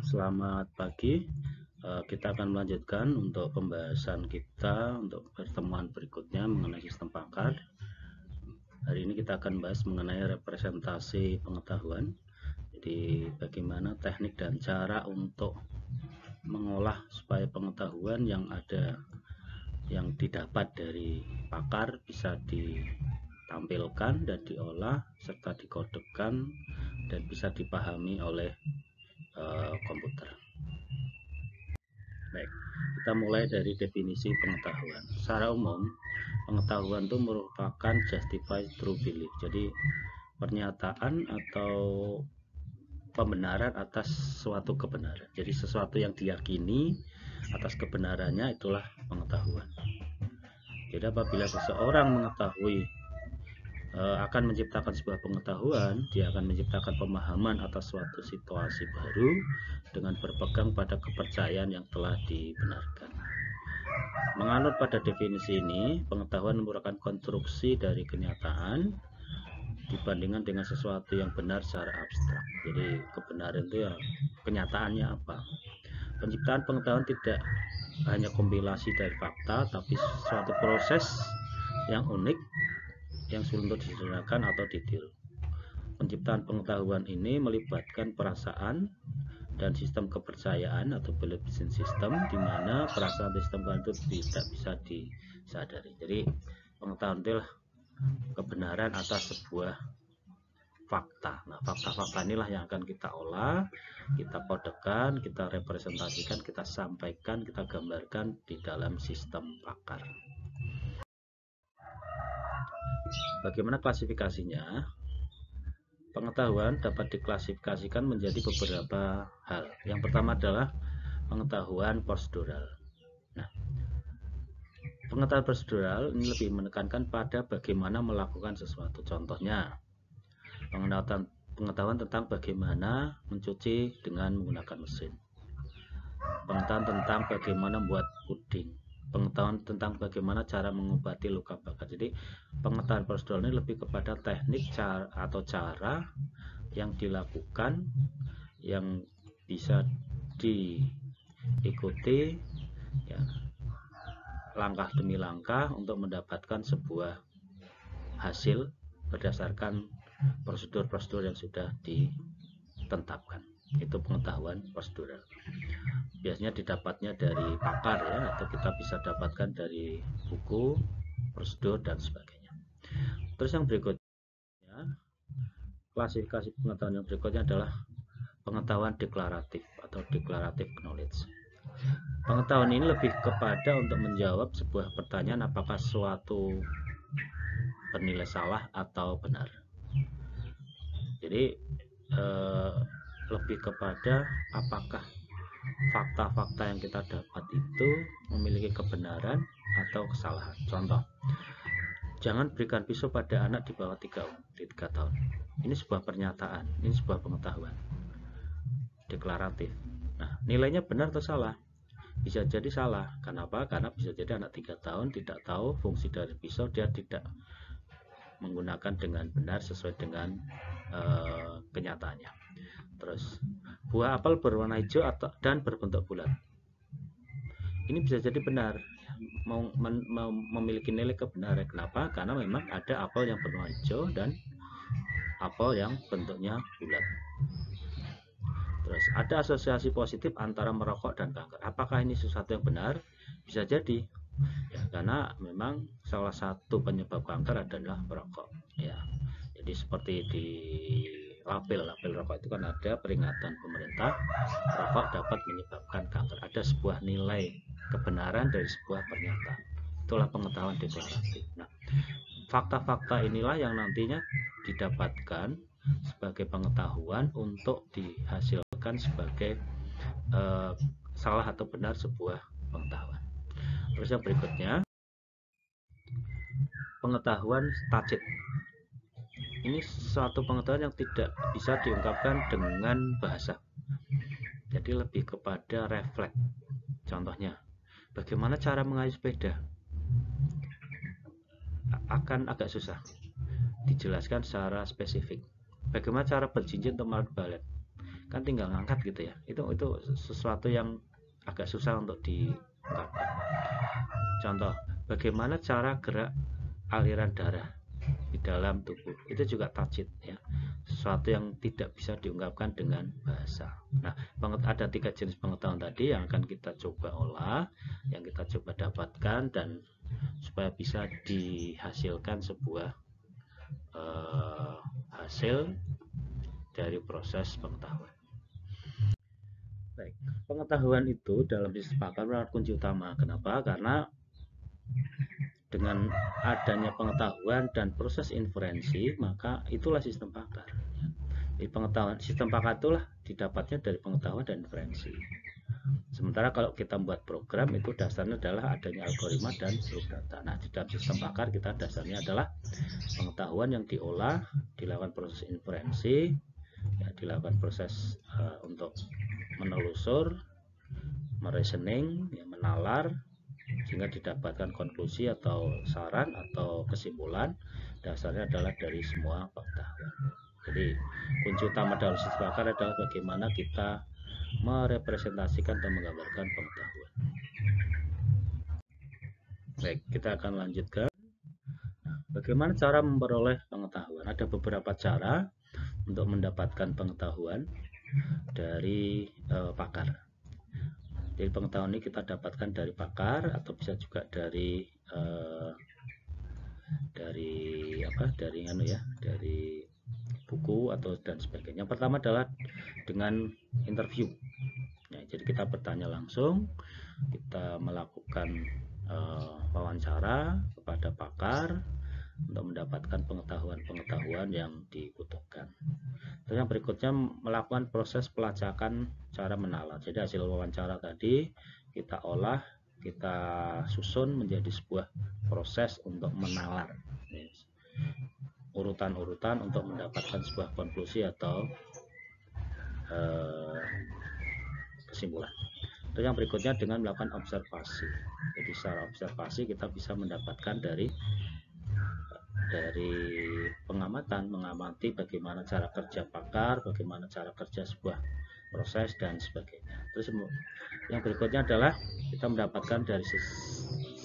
Selamat pagi. Kita akan melanjutkan untuk pembahasan kita untuk pertemuan berikutnya mengenai sistem pakar. Hari ini kita akan bahas mengenai representasi pengetahuan. Jadi bagaimana teknik dan cara untuk mengolah supaya pengetahuan yang didapat dari pakar bisa ditampilkan dan diolah serta dikodekan dan bisa dipahami oleh komputer. Baik, kita mulai dari definisi pengetahuan. Secara umum, pengetahuan itu merupakan justified true belief. Jadi pernyataan atau pembenaran atas suatu kebenaran. Jadi sesuatu yang diyakini atas kebenarannya itulah pengetahuan. Jadi apabila seseorang mengetahui akan menciptakan sebuah pengetahuan, dia akan menciptakan pemahaman atas suatu situasi baru dengan berpegang pada kepercayaan yang telah dibenarkan. Menganut pada definisi ini, pengetahuan merupakan konstruksi dari kenyataan dibandingkan dengan sesuatu yang benar secara abstrak. Jadi kebenaran itu ya kenyataannya apa. Penciptaan pengetahuan tidak hanya kompilasi dari fakta, tapi suatu proses yang unik yang sulit untuk disederhanakan atau ditiru. Penciptaan pengetahuan ini melibatkan perasaan dan sistem kepercayaan atau belief system, di mana perasaan sistem itu tidak bisa disadari. Jadi pengetahuan adalah kebenaran atas sebuah fakta. Nah, fakta-fakta inilah yang akan kita olah, kita kodekan, kita representasikan, kita sampaikan, kita gambarkan di dalam sistem pakar. Bagaimana klasifikasinya? Pengetahuan dapat diklasifikasikan menjadi beberapa hal. Yang pertama adalah pengetahuan prosedural. Nah, pengetahuan prosedural ini lebih menekankan pada bagaimana melakukan sesuatu. Contohnya, pengetahuan tentang bagaimana mencuci dengan menggunakan mesin. Pengetahuan tentang bagaimana membuat puding. Pengetahuan tentang bagaimana cara mengobati luka bakar. Jadi pengetahuan prosedural ini lebih kepada teknik atau cara yang dilakukan yang bisa diikuti ya, langkah demi langkah untuk mendapatkan sebuah hasil berdasarkan prosedur-prosedur yang sudah ditetapkan. Itu pengetahuan prosedural. Biasanya didapatnya dari pakar ya, atau kita bisa dapatkan dari buku, prosedur dan sebagainya. Terus yang berikutnya, klasifikasi pengetahuan yang berikutnya adalah pengetahuan deklaratif atau declarative knowledge. Pengetahuan ini lebih kepada untuk menjawab sebuah pertanyaan apakah suatu bernilai salah atau benar. Jadi lebih kepada apakah fakta-fakta yang kita dapat itu memiliki kebenaran atau kesalahan. Contoh, jangan berikan pisau pada anak di bawah 3 tahun. Ini sebuah pernyataan, ini sebuah pengetahuan deklaratif. Nah, nilainya benar atau salah? Bisa jadi salah. Kenapa? Karena bisa jadi anak 3 tahun tidak tahu fungsi dari pisau, dia tidak menggunakan dengan benar sesuai dengan kenyataannya. Terus, buah apel berwarna hijau dan berbentuk bulat. Ini bisa jadi benar, memiliki nilai kebenaran. Kenapa? Karena memang ada apel yang berwarna hijau dan apel yang bentuknya bulat. Terus, ada asosiasi positif antara merokok dan kanker. Apakah ini sesuatu yang benar? Bisa jadi. Ya, karena memang salah satu penyebab kanker adalah merokok. Ya, jadi seperti di label rokok itu kan ada peringatan pemerintah, rokok dapat menyebabkan kanker. Ada sebuah nilai kebenaran dari sebuah pernyataan. Itulah pengetahuan deklaratif. Nah, fakta-fakta inilah yang nantinya didapatkan sebagai pengetahuan untuk dihasilkan sebagai salah atau benar sebuah pengetahuan. Terus yang berikutnya, pengetahuan tacit. Ini suatu pengetahuan yang tidak bisa diungkapkan dengan bahasa. Jadi lebih kepada refleks. Contohnya, bagaimana cara mengayuh sepeda? Akan agak susah dijelaskan secara spesifik. Bagaimana cara berjinjit untuk malam balet? kan tinggal ngangkat gitu ya. Itu sesuatu yang agak susah untuk diungkapkan. Contoh, bagaimana cara gerak aliran darah di dalam tubuh, itu juga tajid ya, sesuatu yang tidak bisa diungkapkan dengan bahasa. Nah, ada 3 jenis pengetahuan tadi yang akan kita coba olah, yang kita coba dapatkan, dan supaya bisa dihasilkan sebuah hasil dari proses pengetahuan. Baik, pengetahuan itu dalam sistem pakar merupakan kunci utama. Kenapa? Karena dengan adanya pengetahuan dan proses inferensi, maka itulah sistem pakar. Jadi pengetahuan sistem pakar itulah didapatnya dari pengetahuan dan inferensi. Sementara kalau kita membuat program, itu dasarnya adalah adanya algoritma dan proof data. Nah, di dalam sistem pakar kita dasarnya adalah pengetahuan yang diolah, dilakukan proses inferensi, ya, dilakukan proses untuk menelusur, mereasoning, ya, menalar, sehingga didapatkan konklusi atau saran atau kesimpulan. Dasarnya adalah dari semua pengetahuan. Jadi kunci utama dalam sistem pakar adalah bagaimana kita merepresentasikan dan menggambarkan pengetahuan. Baik, kita akan lanjutkan. Bagaimana cara memperoleh pengetahuan? Ada beberapa cara untuk mendapatkan pengetahuan dari pakar. Jadi pengetahuan ini kita dapatkan dari pakar atau bisa juga dari dari buku atau dan sebagainya. Yang pertama adalah dengan interview. Ya, jadi kita bertanya langsung, kita melakukan wawancara kepada pakar untuk mendapatkan pengetahuan yang dibutuhkan. Terus yang berikutnya melakukan proses pelacakan cara menalar. Jadi hasil wawancara tadi kita olah, kita susun menjadi sebuah proses untuk menalar, urutan-urutan untuk mendapatkan sebuah konklusi atau kesimpulan. Terus yang berikutnya dengan melakukan observasi. Jadi secara observasi kita bisa mendapatkan dari pengamatan, mengamati bagaimana cara kerja pakar, bagaimana cara kerja sebuah proses dan sebagainya. Terus yang berikutnya adalah kita mendapatkan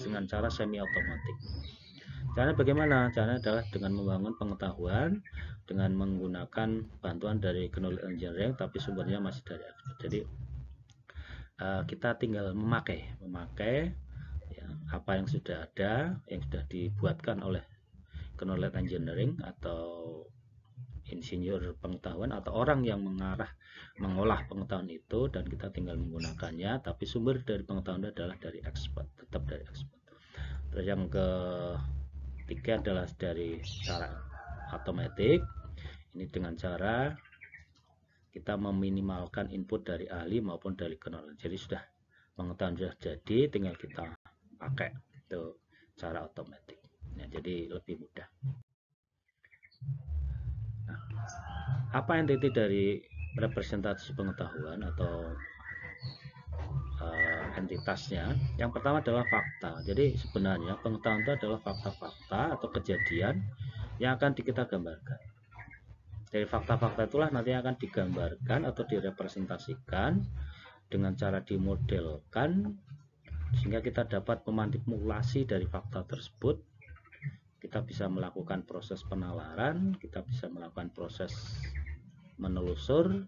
dengan cara semi otomatik. Caranya bagaimana? Caranya adalah dengan membangun pengetahuan dengan menggunakan bantuan dari knowledge engineering, tapi sumbernya masih dari expert. Jadi kita tinggal memakai ya, apa yang sudah ada, yang sudah dibuatkan oleh knowledge engineering atau insinyur pengetahuan atau orang yang mengolah pengetahuan itu, dan kita tinggal menggunakannya, tapi sumber dari pengetahuan adalah dari expert, tetap dari expert. Terus yang ketiga adalah dari cara otomatik. Ini dengan cara kita meminimalkan input dari ahli maupun dari knowledge. Jadi sudah pengetahuan sudah jadi, tinggal kita pakai itu cara otomatis. Ya, jadi lebih mudah. Nah, apa entiti dari representasi pengetahuan atau entitasnya? Yang pertama adalah fakta. Jadi sebenarnya pengetahuan itu adalah fakta-fakta atau kejadian yang akan kita gambarkan. Dari fakta-fakta itulah nanti akan digambarkan atau direpresentasikan dengan cara dimodelkan, sehingga kita dapat memanipulasi dari fakta tersebut. Kita bisa melakukan proses penalaran, kita bisa melakukan proses menelusur,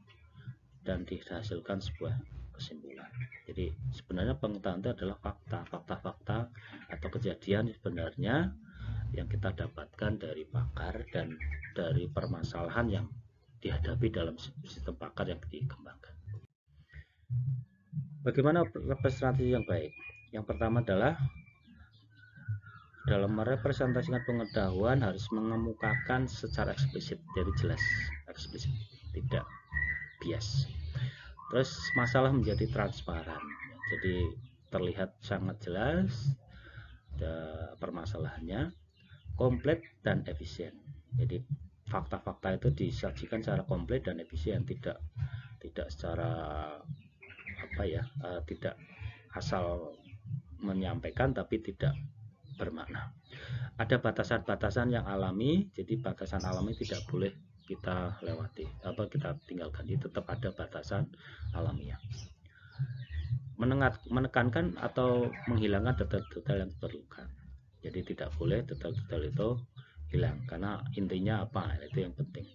dan dihasilkan sebuah kesimpulan. Jadi sebenarnya pengetahuan itu adalah fakta-fakta atau kejadian sebenarnya yang kita dapatkan dari pakar dan dari permasalahan yang dihadapi dalam sistem pakar yang dikembangkan. Bagaimana representasi yang baik? Yang pertama adalah dalam merepresentasikan pengetahuan harus mengemukakan secara eksplisit, jadi jelas, eksplisit, tidak bias. Terus masalah menjadi transparan, jadi terlihat sangat jelas permasalahannya, komplit dan efisien. Jadi fakta-fakta itu disajikan secara komplit dan efisien, tidak secara tidak asal menyampaikan tapi tidak bermakna. Ada batasan-batasan yang alami, jadi batasan alami tidak boleh kita lewati, kita tinggalkan. Jadi tetap ada batasan alamiah. Menekankan atau menghilangkan detail-detail yang diperlukan. Jadi tidak boleh detail-detail itu hilang, karena intinya apa, itu yang penting.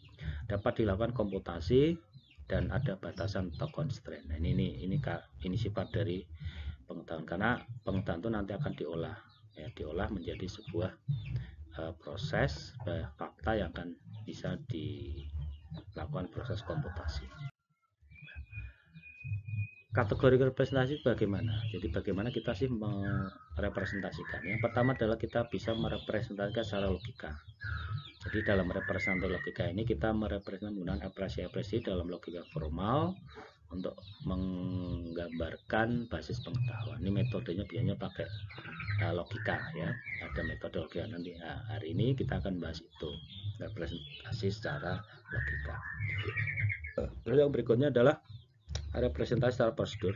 Dapat dilakukan komputasi dan ada batasan atau constraint. Nah, ini sifat dari pengetahuan, karena pengetahuan itu nanti akan diolah menjadi sebuah proses fakta yang akan bisa dilakukan proses komputasi. Kategori representasi bagaimana? Jadi bagaimana kita sih merepresentasikan? Yang pertama adalah kita bisa merepresentasikan secara logika. Jadi dalam representasi logika ini kita merepresentasikan menggunakan ekspresi dalam logika formal untuk menggambarkan basis pengetahuan. Ini metodenya biasanya pakai logika ya. Ada metode logika. Nanti hari ini kita akan bahas itu, representasi secara logika. Terus yang berikutnya adalah representasi secara prosedur.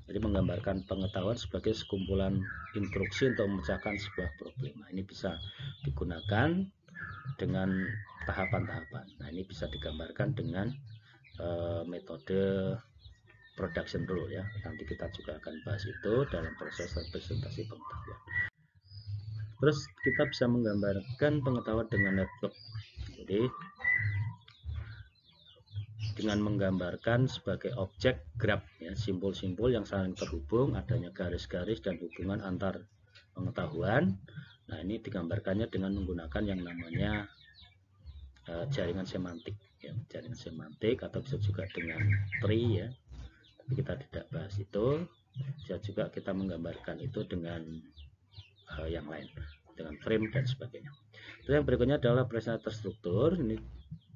Jadi menggambarkan pengetahuan sebagai sekumpulan instruksi untuk memecahkan sebuah problema. Ini bisa digunakan dengan tahapan-tahapan. Nah, ini bisa digambarkan dengan metode production rule ya. Nanti kita juga akan bahas itu dalam proses representasi pengetahuan. Terus kita bisa menggambarkan pengetahuan dengan network. Jadi dengan menggambarkan sebagai objek graph ya, simpul-simpul yang saling terhubung, adanya garis-garis dan hubungan antar pengetahuan. Nah, ini digambarkannya dengan menggunakan yang namanya jaringan semantik ya, jaringan semantik, atau bisa juga dengan tree ya. Tapi kita tidak bahas itu. Bisa juga kita menggambarkan itu dengan yang lain, dengan frame dan sebagainya. Terus yang berikutnya adalah representasi terstruktur. Ini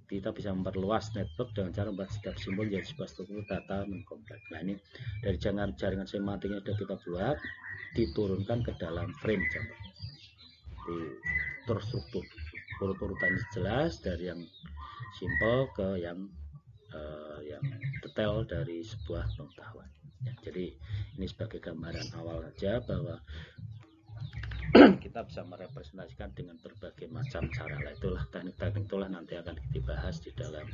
kita bisa memperluas network dengan cara membuat setiap simbol menjadi sebuah struktur data mengkompleks. Nah, ini dari jaringan semantiknya sudah kita buat, diturunkan ke dalam frame contohnya. Di terstruktur, urut-urutannya jelas dari yang simpel ke yang detail dari sebuah pengetahuan. Ya, jadi ini sebagai gambaran awal saja bahwa kita bisa merepresentasikan dengan berbagai macam cara. Itulah teknik-teknik, itulah nanti akan dibahas di dalam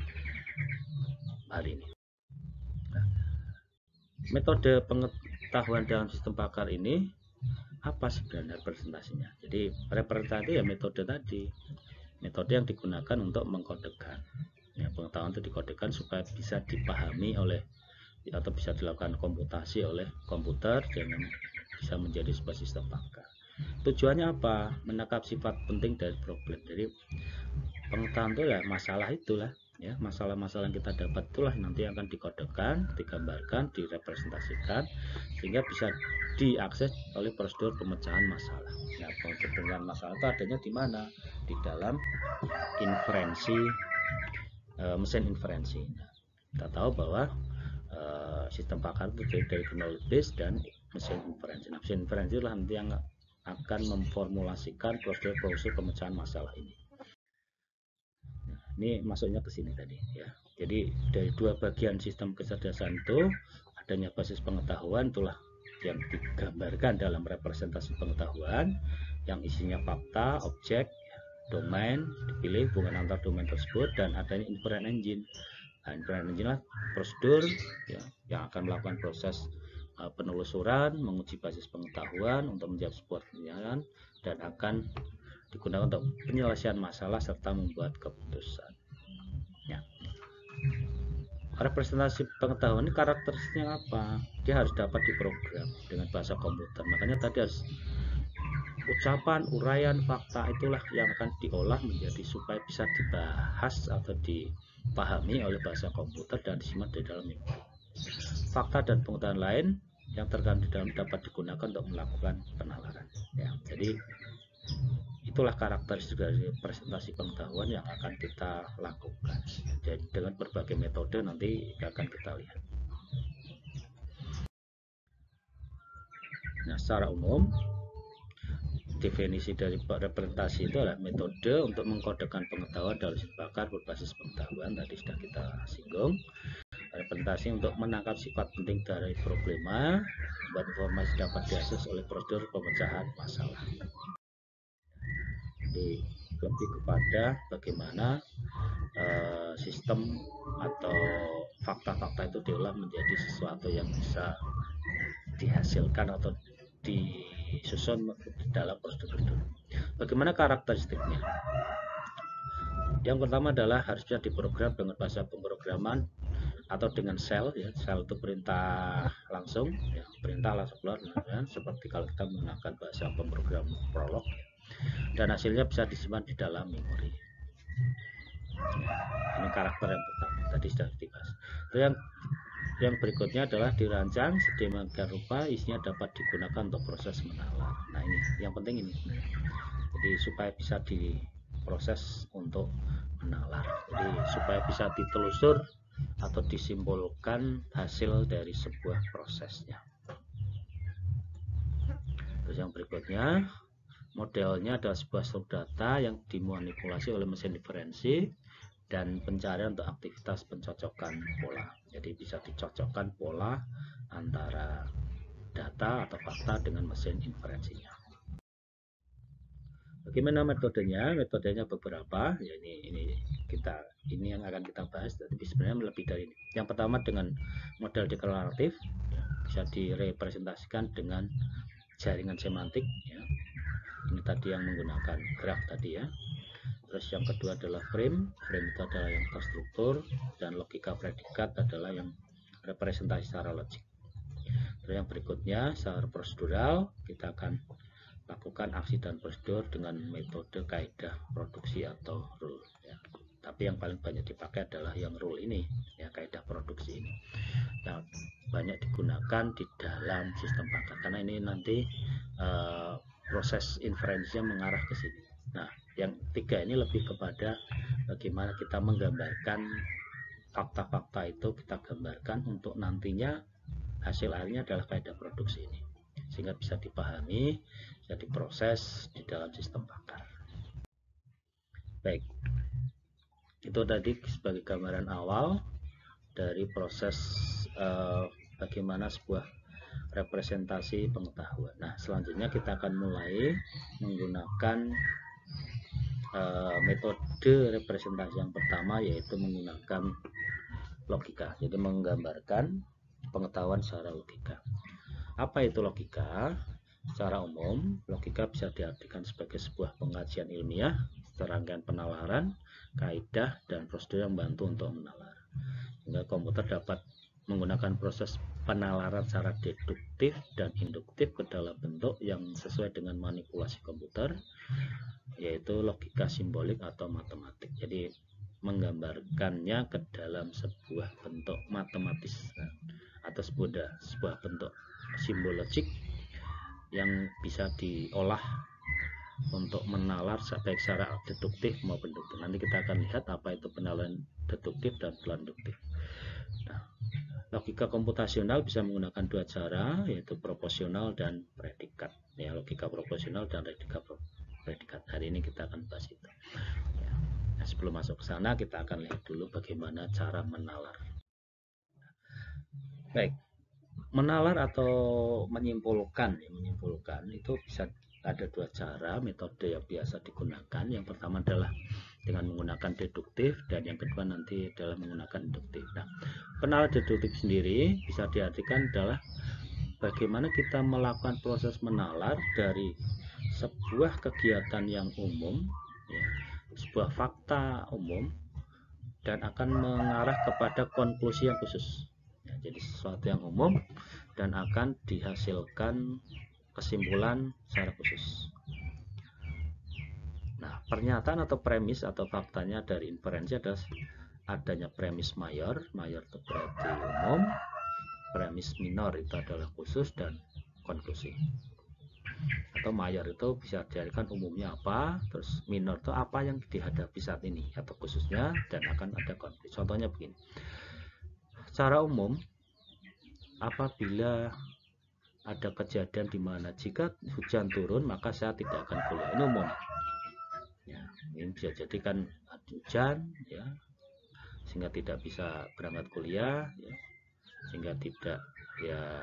hal ini. Nah, metode pengetahuan dalam sistem pakar ini apa sebenarnya representasinya? Jadi representasi ya metode tadi, metode yang digunakan untuk mengkodekan ya, pengetahuan itu dikodekan supaya bisa dipahami oleh atau bisa dilakukan komputasi oleh komputer dan bisa menjadi sebuah sistem pakar. Tujuannya apa? Menangkap sifat penting dari problem. Jadi pengetahuan itu ya masalah itulah ya, masalah-masalah yang kita dapat itulah nanti akan dikodekan, digambarkan, direpresentasikan sehingga bisa diakses oleh prosedur pemecahan masalah. Nah, pemecahan masalah itu adanya di mana? Di dalam inferensi, mesin inferensi. Nah, kita tahu bahwa sistem pakar itu dari knowledge base dan mesin inferensi. Nah, mesin inferensi adalah nanti yang akan memformulasikan prosedur pemecahan masalah ini. Nah, ini masuknya ke sini tadi ya. Jadi dari dua bagian sistem kecerdasan itu adanya basis pengetahuan, itulah yang digambarkan dalam representasi pengetahuan yang isinya fakta, objek, domain, dipilih hubungan antar domain tersebut, dan adanya inference engine. Nah, inference engine lah prosedur ya, yang akan melakukan proses penelusuran, menguji basis pengetahuan untuk menjawab sebuah pertanyaan, dan akan digunakan untuk penyelesaian masalah serta membuat keputusan. Ya. Representasi pengetahuan ini karakteristiknya apa? Dia harus dapat diprogram dengan bahasa komputer. Makanya tadi harus ucapan, uraian, fakta itulah yang akan diolah menjadi supaya bisa dibahas atau dipahami oleh bahasa komputer dan disimak di dalam memori. Fakta dan pengetahuan lain yang terkandung di dalam dapat digunakan untuk melakukan penalaran. Ya, jadi itulah karakteristik dari presentasi pengetahuan yang akan kita lakukan. Jadi dengan berbagai metode nanti akan kita lihat. Nah, secara umum definisi dari representasi itu adalah metode untuk mengkodekan pengetahuan dalam sistem pakar berbasis pengetahuan, tadi sudah kita singgung. Representasi untuk menangkap sifat penting dari problema, membuat informasi dapat diakses oleh prosedur pemecahan masalah. Jadi lebih kepada bagaimana sistem atau fakta-fakta itu diolah menjadi sesuatu yang bisa dihasilkan atau disusun dalam prosedur itu. Bagaimana karakteristiknya? Yang pertama adalah harusnya diprogram dengan bahasa pemrograman atau dengan sel, ya. Sel itu perintah langsung, ya, perintah langsung keluar, ya, seperti kalau kita menggunakan bahasa pemrogram Prolog, dan hasilnya bisa disimpan di dalam memori. Ini karakter yang pertama, tadi sudah dibahas. Itu yang berikutnya adalah dirancang sedemikian rupa isinya dapat digunakan untuk proses menalar. Nah, ini yang penting ini. Jadi supaya bisa diproses untuk menalar. Jadi supaya bisa ditelusur atau disimpulkan hasil dari sebuah prosesnya. Terus yang berikutnya, modelnya adalah sebuah struktur data yang dimanipulasi oleh mesin diferensi dan pencarian untuk aktivitas pencocokan pola. Jadi bisa dicocokkan pola antara data atau fakta dengan mesin inferensinya. Bagaimana metodenya? Metodenya beberapa. Ya, ini yang akan kita bahas. Tapi sebenarnya lebih dari ini. Yang pertama dengan model deklaratif, ya, bisa direpresentasikan dengan jaringan semantik. Ya. Ini tadi yang menggunakan graf tadi, ya. Terus yang kedua adalah frame itu adalah yang terstruktur, dan logika predikat adalah yang representasi secara logik. Terus yang berikutnya secara prosedural, kita akan lakukan aksi dan prosedur dengan metode kaidah produksi atau rule, ya. Tapi yang paling banyak dipakai adalah yang rule ini, ya, kaidah produksi ini. Yang banyak digunakan di dalam sistem pangkat karena ini nanti proses inferensinya mengarah ke sini. Nah, yang tiga ini lebih kepada bagaimana kita menggambarkan fakta-fakta itu, kita gambarkan untuk nantinya hasil akhirnya adalah kaidah produksi ini, sehingga bisa dipahami, bisa diproses di dalam sistem pakar. Baik, itu tadi sebagai gambaran awal dari proses bagaimana sebuah representasi pengetahuan. Nah, selanjutnya kita akan mulai menggunakan metode representasi yang pertama, yaitu menggunakan logika. Jadi menggambarkan pengetahuan secara logika. Apa itu logika? Secara umum, logika bisa diartikan sebagai sebuah pengajian ilmiah, serangkaian penalaran, kaidah, dan prosedur yang membantu untuk menalar. Sehingga komputer dapat menggunakan proses penalaran secara deduktif dan induktif ke dalam bentuk yang sesuai dengan manipulasi komputer, yaitu logika simbolik atau matematik. Jadi menggambarkannya ke dalam sebuah bentuk matematis atau sebuah bentuk simbol logik yang bisa diolah untuk menalar baik secara deduktif maupun induktif. Nanti kita akan lihat apa itu penalaran deduktif dan induktif. Nah, logika komputasional bisa menggunakan dua cara, yaitu proporsional dan predikat. Ya, logika proporsional dan logika predikat. Hari ini kita akan bahas itu. Ya. Nah, sebelum masuk ke sana, kita akan lihat dulu bagaimana cara menalar. Baik, menalar atau menyimpulkan itu bisa ada dua cara, metode yang biasa digunakan. Yang pertama adalah dengan menggunakan deduktif, dan yang kedua nanti adalah menggunakan induktif. Nah, penalar deduktif sendiri bisa diartikan adalah bagaimana kita melakukan proses menalar dari sebuah kegiatan yang umum, ya, sebuah fakta umum, dan akan mengarah kepada konklusi yang khusus. Ya, jadi sesuatu yang umum dan akan dihasilkan kesimpulan secara khusus. Nah, pernyataan atau premis atau faktanya dari inferensi adalah adanya premis mayor itu berarti umum, premis minor itu adalah khusus, dan konklusi. Atau mayor itu bisa diartikan umumnya apa, terus minor itu apa yang dihadapi saat ini atau khususnya, dan akan ada konklusi. Contohnya begini. Secara umum, apabila ada kejadian di mana jika hujan turun maka saya tidak akan kuliah, ini umum. Ya, ini bisa jadi kan hujan, ya, sehingga tidak bisa berangkat kuliah, ya, sehingga tidak, ya,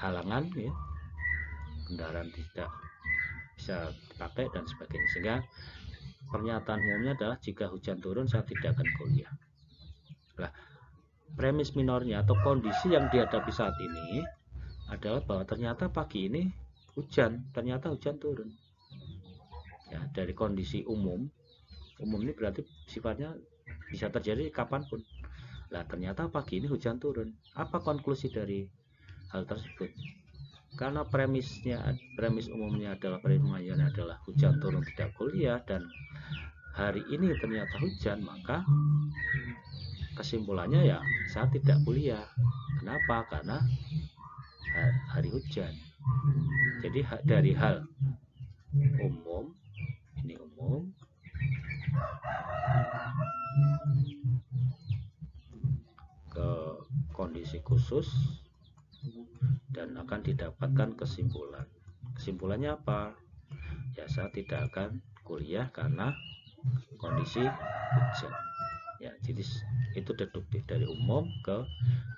halangan, ya, kendaraan tidak bisa dipakai dan sebagainya, sehingga pernyataan umumnya adalah jika hujan turun saya tidak akan kuliah. Nah, premis minornya atau kondisi yang dihadapi saat ini adalah bahwa ternyata pagi ini hujan, ternyata hujan turun. Ya, dari kondisi umum ini berarti sifatnya bisa terjadi kapanpun. Nah, ternyata pagi ini hujan turun. Apa konklusi dari hal tersebut? Karena premis umumnya adalah hujan turun tidak kuliah, dan hari ini ternyata hujan, maka kesimpulannya ya saya tidak kuliah. Kenapa? Karena hari hujan. Jadi dari hal umum, ini umum, ke kondisi khusus, dan akan didapatkan kesimpulan. Kesimpulannya apa? Ya, saya tidak akan kuliah karena kondisi hujan. Ya, jadi itu deduktif dari umum ke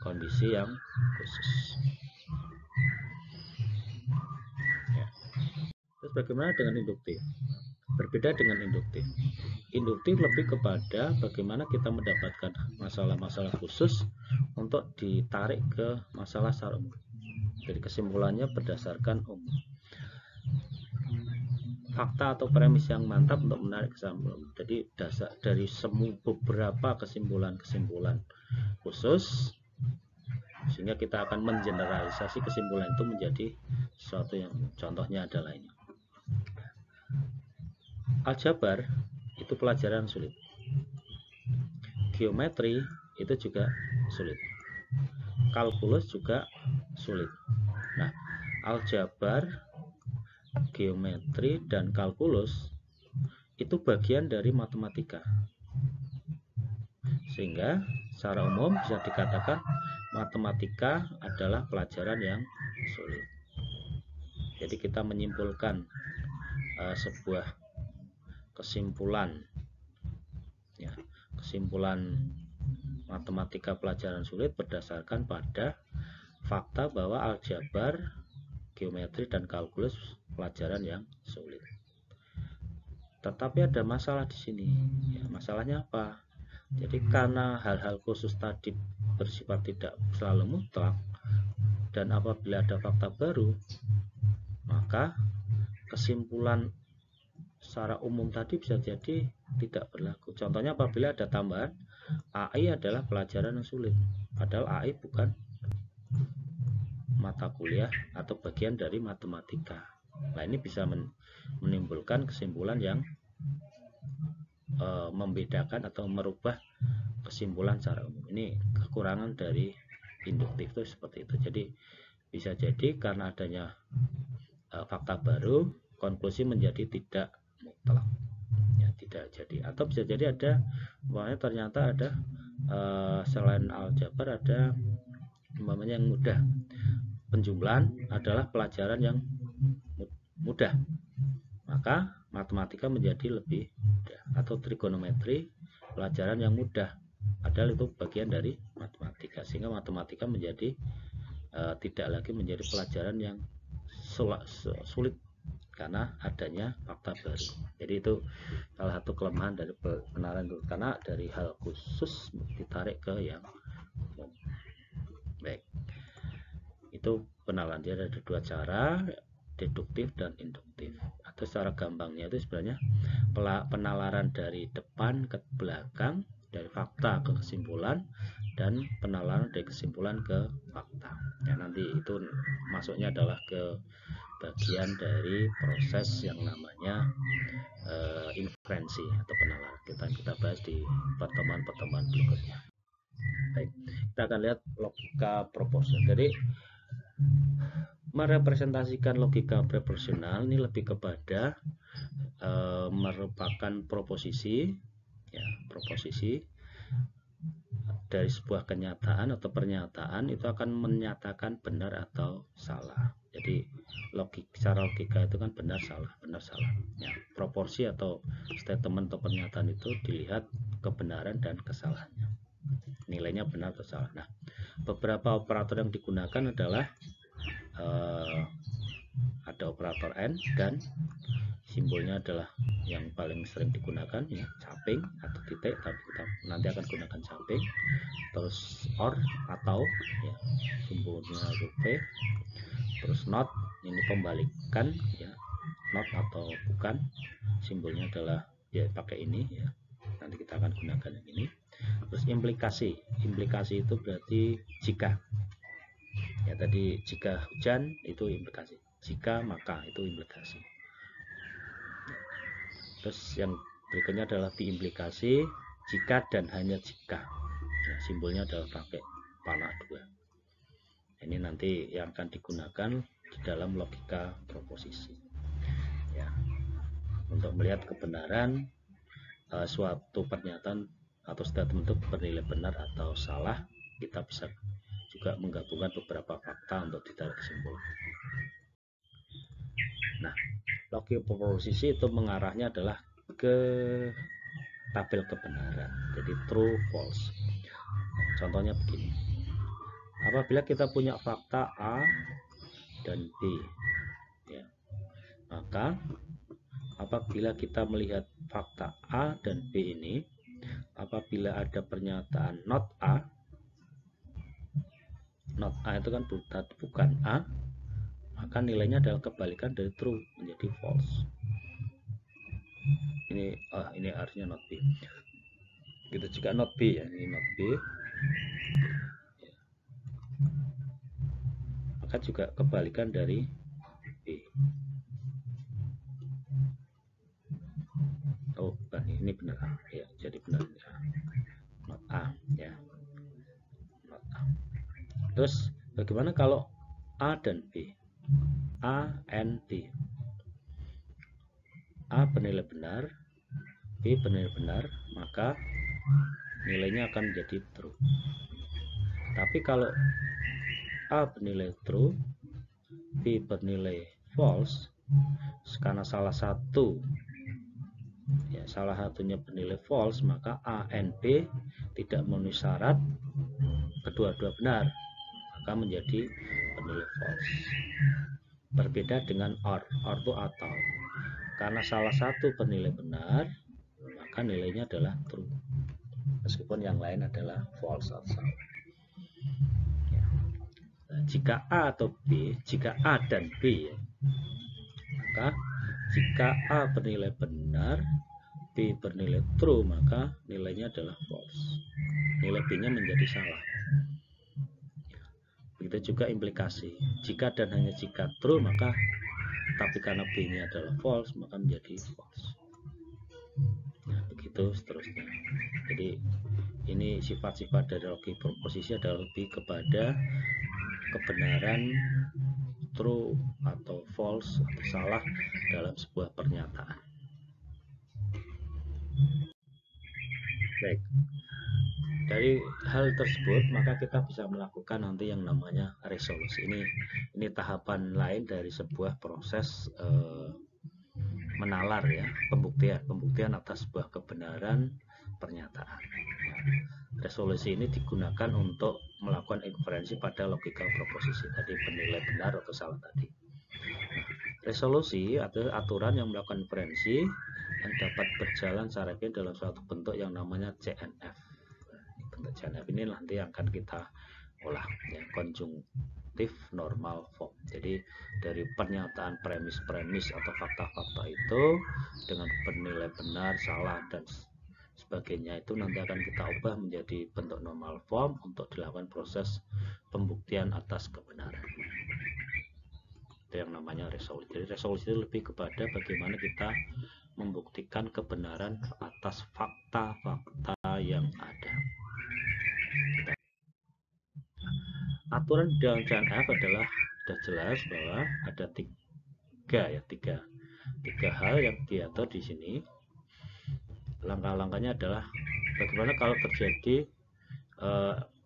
kondisi yang khusus. Ya. Terus bagaimana dengan induktif? Berbeda dengan induktif. Induktif lebih kepada bagaimana kita mendapatkan masalah-masalah khusus untuk ditarik ke masalah secara umum. Jadi kesimpulannya berdasarkan umum. Fakta atau premis yang mantap untuk menarik kesimpulan. Jadi dasar dari semua beberapa kesimpulan-kesimpulan khusus, sehingga kita akan mengeneralisasi kesimpulan itu menjadi sesuatu yang contohnya adalah ini. Aljabar itu pelajaran sulit. Geometri itu juga sulit. Kalkulus juga sulit. Nah, aljabar, geometri, dan kalkulus itu bagian dari matematika. Sehingga secara umum bisa dikatakan matematika adalah pelajaran yang sulit. Jadi kita menyimpulkan sebuah kesimpulan, ya, kesimpulan matematika pelajaran sulit berdasarkan pada fakta bahwa aljabar, geometri, dan kalkulus pelajaran yang sulit. Tetapi ada masalah di sini. Ya, masalahnya apa? Jadi karena hal-hal khusus tadi bersifat tidak selalu mutlak, dan apabila ada fakta baru, maka kesimpulan secara umum tadi bisa jadi tidak berlaku. Contohnya apabila ada tambahan AI adalah pelajaran yang sulit, padahal AI bukan mata kuliah atau bagian dari matematika. Nah, ini bisa menimbulkan kesimpulan yang membedakan atau merubah kesimpulan secara umum. Ini kekurangan dari induktif itu seperti itu. Jadi bisa jadi karena adanya fakta baru, konklusi menjadi tidak mutlak. Ya, tidak jadi. Atau bisa jadi ada, makanya ternyata ada selain aljabar ada umpamanya yang mudah. Penjumlahan adalah pelajaran yang mudah, maka matematika menjadi lebih mudah. Atau trigonometri pelajaran yang mudah, padahal itu bagian dari matematika, sehingga matematika menjadi tidak lagi menjadi pelajaran yang sulit karena adanya fakta baru. Jadi itu salah satu kelemahan dari penalaran itu, karena dari hal khusus ditarik ke yang umum. Baik, itu penalaran. Dia ada dua cara, deduktif dan induktif. Atau secara gampangnya itu sebenarnya penalaran dari depan ke belakang, dari fakta ke kesimpulan, dan penalaran dari kesimpulan ke fakta. Ya, nanti itu masuknya adalah ke bagian dari proses yang namanya inferensi atau penalaran. Kita bahas di pertemuan-pertemuan berikutnya. Baik, kita akan lihat logika proporsional. Jadi merepresentasikan logika proporsional ini lebih kepada merupakan proposisi, ya, proposisi dari sebuah kenyataan atau pernyataan itu akan menyatakan benar atau salah. Jadi secara logika itu kan benar salah. Ya, proporsi atau statement atau pernyataan itu dilihat kebenaran dan kesalahannya, nilainya benar atau salah. Nah, beberapa operator yang digunakan adalah ada operator AND dan simbolnya adalah yang paling sering digunakan ya, capping atau titik, tapi kita nanti akan gunakan capping. Terus OR atau ya, simbolnya huruf P. Terus not, ini pembalikan ya, not atau bukan, simbolnya adalah ya pakai ini ya, nanti kita akan gunakan yang ini. Terus implikasi itu berarti jika ya, tadi jika hujan itu implikasi, jika maka itu implikasi. Terus yang berikutnya adalah diimplikasi jika dan hanya jika ya, simbolnya adalah pakai panah 2. Ini nanti yang akan digunakan di dalam logika proposisi ya, untuk melihat kebenaran suatu pernyataan atau statement itu bernilai benar atau salah. Kita bisa juga menggabungkan beberapa fakta untuk ditarik kesimpulan. Nah, logika proposisi itu mengarahnya adalah ke tabel kebenaran, jadi true false. Contohnya begini, apabila kita punya fakta A dan B ya, maka apabila kita melihat fakta A dan B ini, apabila ada pernyataan not A itu kan bukan A, maka nilainya adalah kebalikan dari true, menjadi false. Ini artinya not B. Gitu juga not B ya, ini not B ya, maka juga kebalikan dari B. Oh bukan, ini benar A ya, jadi benar A, not A ya, not A. Terus bagaimana kalau A dan B, A and B, A bernilai benar, B bernilai benar, maka nilainya akan menjadi true. Tapi kalau A bernilai true, B bernilai false, karena salah satunya bernilai false, maka A and B tidak memenuhi syarat kedua-dua benar, maka menjadi bernilai false. Berbeda dengan OR itu atau, karena salah satu bernilai benar, maka nilainya adalah true, meskipun yang lain adalah false atau salah. Ya. Nah, jika A atau B, jika A dan B ya, maka jika A bernilai benar, B bernilai true, maka nilainya adalah false, nilai B nya menjadi salah. Begitu juga implikasi, jika dan hanya jika true, maka tapi karena B nya adalah false, maka menjadi false. Nah, begitu seterusnya. Jadi ini sifat-sifat dari logika proposisi adalah lebih kepada kebenaran true atau false atau salah dalam sebuah pernyataan. Baik, dari hal tersebut maka kita bisa melakukan nanti yang namanya resolusi. Ini tahapan lain dari sebuah proses menalar ya, pembuktian atas sebuah kebenaran pernyataan. Resolusi ini digunakan untuk melakukan inferensi pada logika proposisi tadi, bernilai benar atau salah tadi. Resolusi adalah aturan yang melakukan inferensi yang dapat berjalan secara efisien dalam suatu bentuk yang namanya CNF. Bentuk CNF ini nanti akan kita olah ya, konjungtif normal form. Jadi dari pernyataan premis atau fakta-fakta itu dengan bernilai benar, salah dan sebagainya itu nanti akan kita ubah menjadi bentuk normal form untuk dilakukan proses pembuktian atas kebenaran. Itu yang namanya resolusi. Jadi resolusi itu lebih kepada bagaimana kita membuktikan kebenaran atas fakta-fakta yang ada. Aturan dalam CNF adalah sudah jelas bahwa ada tiga hal yang diatur di sini. Langkah-langkahnya adalah bagaimana kalau terjadi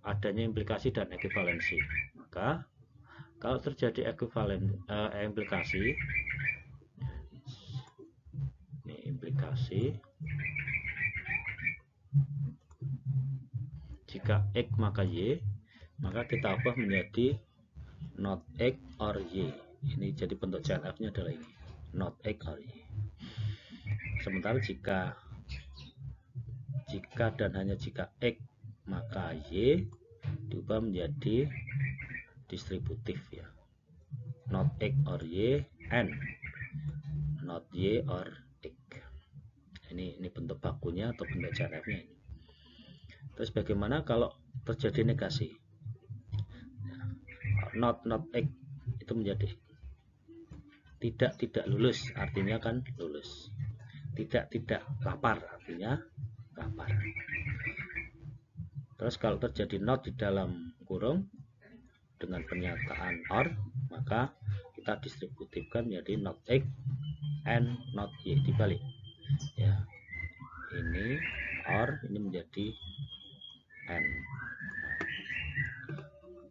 adanya implikasi dan ekuivalensi. Maka kalau terjadi implikasi, ini implikasi, jika X maka Y, maka kita ubah menjadi not X or Y. Ini jadi bentuk CNF nya adalah ini, not X or Y. Sementara jika dan hanya jika X, maka Y diubah menjadi distributif ya. Not X or Y, and not Y or X. Ini bentuk bakunya atau bentuk CNF-nya ini. Terus bagaimana kalau terjadi negasi? Not X itu menjadi tidak lulus, artinya kan lulus. Tidak lapar, artinya lapar. Terus kalau terjadi not di dalam kurung dengan pernyataan or, maka kita distributifkan menjadi not X and not Y, dibalik ya. Ini or, ini menjadi and.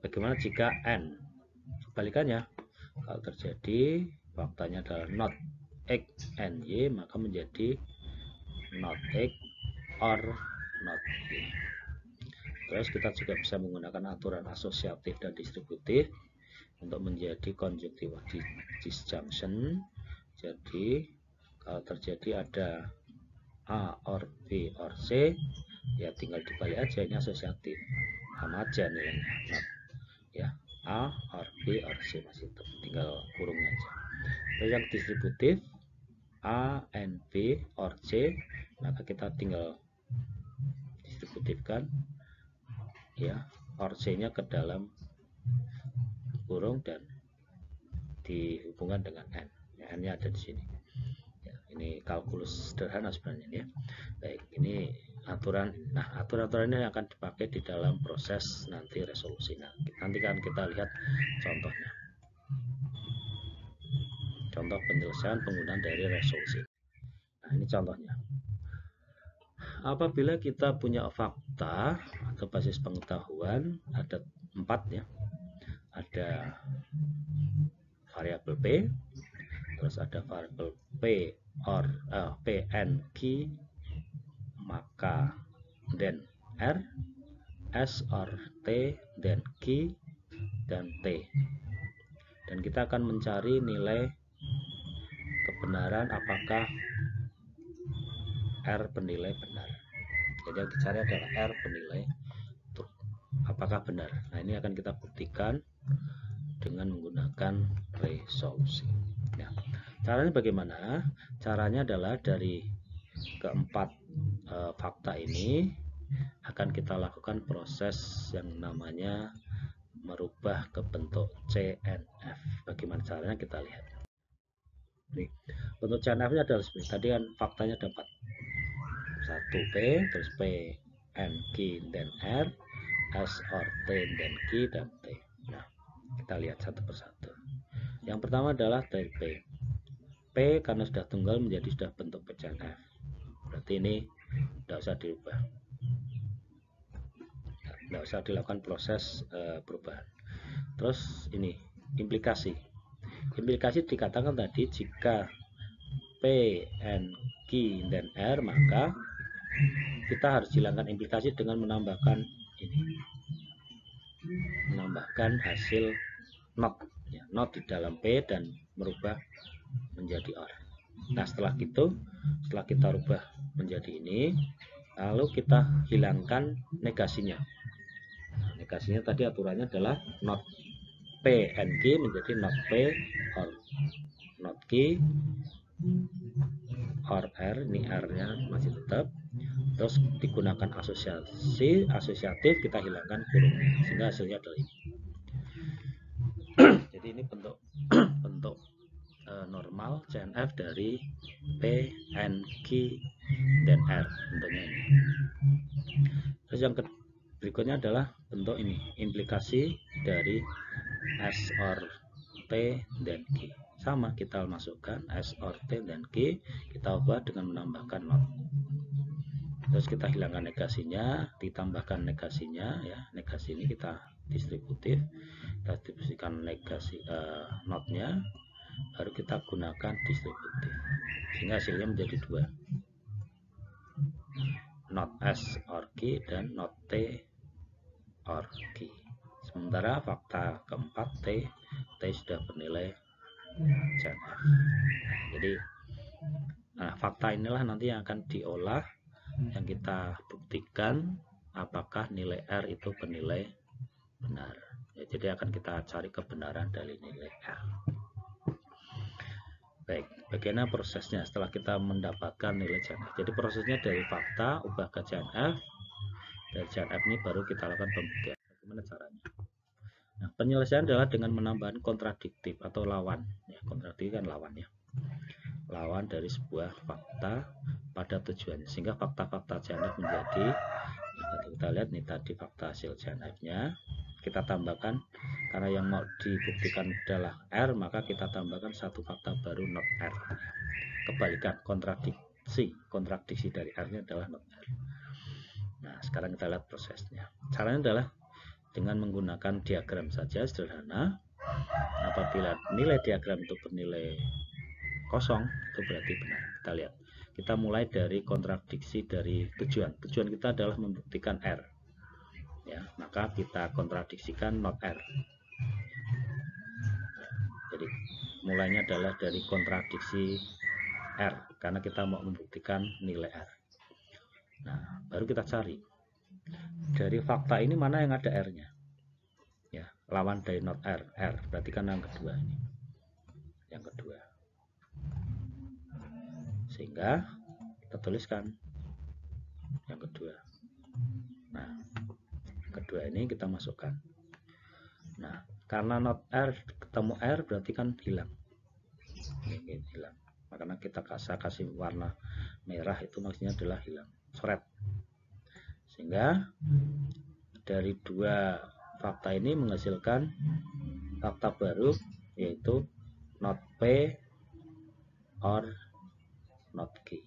Bagaimana jika and? Kebalikannya, kalau terjadi faktanya adalah not X and Y, maka menjadi not X or not Y. Terus kita juga bisa menggunakan aturan asosiatif dan distributif untuk menjadi conjunctive disjunction. Jadi kalau terjadi ada A or B or C, ya tinggal dibalik aja, ini asosiatif, sama aja nilainya not. Ya, A or B or C masih tinggal kurungnya aja. Terus yang distributif A and B or C, maka kita tinggal distributifkan ya or C-nya ke dalam kurung dan dihubungkan dengan N. Ya, N-nya ada di sini. Ya, ini kalkulus sederhana sebenarnya ya. Baik, ini aturan. Nah, aturan-aturan ini akan dipakai di dalam proses nanti resolusi. Nah, nanti kan kita lihat contohnya. Contoh penyelesaian penggunaan dari resolusi. Nah, ini contohnya. Apabila kita punya fakta atau basis pengetahuan ada 4 ya. Ada variabel P, terus ada variabel P or P and Q, maka then R, S or T, then Q dan T. Dan kita akan mencari nilai kebenaran apakah R bernilai benar. Jadi yang dicari adalah R bernilai true, apakah benar. Nah, ini akan kita buktikan dengan menggunakan resolusi. Nah, caranya bagaimana? Caranya adalah dari keempat fakta ini akan kita lakukan proses yang namanya merubah ke bentuk CNF. Bagaimana caranya kita lihat. Nih, bentuk CNF-nya adalah seperti tadi kan, faktanya dapat 1 P, terus P N Q dan R, S or T dan Q dan T. Nah, kita lihat satu persatu. Yang pertama adalah dari P. P karena sudah tunggal menjadi sudah bentuk CNF. Berarti ini tidak usah dirubah, tidak usah dilakukan proses perubahan. Terus ini implikasi. Implikasi dikatakan tadi jika P, N, Q dan R, maka kita harus hilangkan implikasi dengan menambahkan ini, menambahkan hasil not ya, not di dalam P dan merubah menjadi OR. Nah, setelah kita rubah menjadi ini, lalu kita hilangkan negasinya. Nah, negasinya tadi aturannya adalah not P and Q menjadi not P or not Q or R. Ini R-nya masih tetap. Terus digunakan asosiatif, kita hilangkan kurungnya sehingga hasilnya adalah ini. Jadi ini bentuk normal CNF dari P, N, Q dan R bentuknya ini. Terus yang berikutnya adalah bentuk ini, implikasi dari S or T dan Q. Sama, kita masukkan S or T dan Q, kita ubah dengan menambahkan not. Terus kita hilangkan negasinya, ditambahkan negasinya ya. Negasi ini kita distributif, kita distribusikan negasi notnya, baru kita gunakan distributif sehingga hasilnya menjadi 2, not S or Q dan not T or Q. Sementara fakta keempat T sudah bernilai CNF. Jadi Nah, fakta inilah nanti yang akan diolah, yang kita buktikan apakah nilai R itu bernilai benar. Ya, jadi akan kita cari kebenaran dari nilai R. Baik, bagaimana prosesnya setelah kita mendapatkan nilai CNF? Jadi prosesnya dari fakta ubah ke CNF. Dari CNF ini baru kita lakukan pembuktian. Bagaimana caranya? Nah, penyelesaian adalah dengan menambahkan kontradiktif atau lawan. Ya, kontradiktif kan lawan ya. Lawan dari sebuah fakta pada tujuannya, sehingga fakta-fakta CNF menjadi, kita lihat nih tadi fakta hasil CNF-nya kita tambahkan, karena yang mau dibuktikan adalah R, maka kita tambahkan satu fakta baru not R. Kebalikan, kontradiksi dari R-nya adalah not R. Nah, sekarang kita lihat prosesnya. Caranya adalah dengan menggunakan diagram saja sederhana. Apabila nilai diagram itu bernilai kosong, itu berarti benar. Kita lihat, kita mulai dari kontradiksi dari tujuan. Tujuan kita adalah membuktikan R, ya, maka kita kontradiksikan not R. Jadi mulainya adalah dari kontradiksi R, karena kita mau membuktikan nilai R. Nah, baru kita cari dari fakta ini mana yang ada R-nya, ya, lawan dari not R. Berarti kan yang kedua ini, yang kedua. Sehingga kita tuliskan yang kedua. Nah, kedua ini kita masukkan. Nah, karena not R ketemu R berarti kan hilang. Ini hilang. Makanya kita kasih warna merah, itu maksudnya adalah hilang, coret. Sehingga dari dua fakta ini menghasilkan fakta baru, yaitu not P or not Q.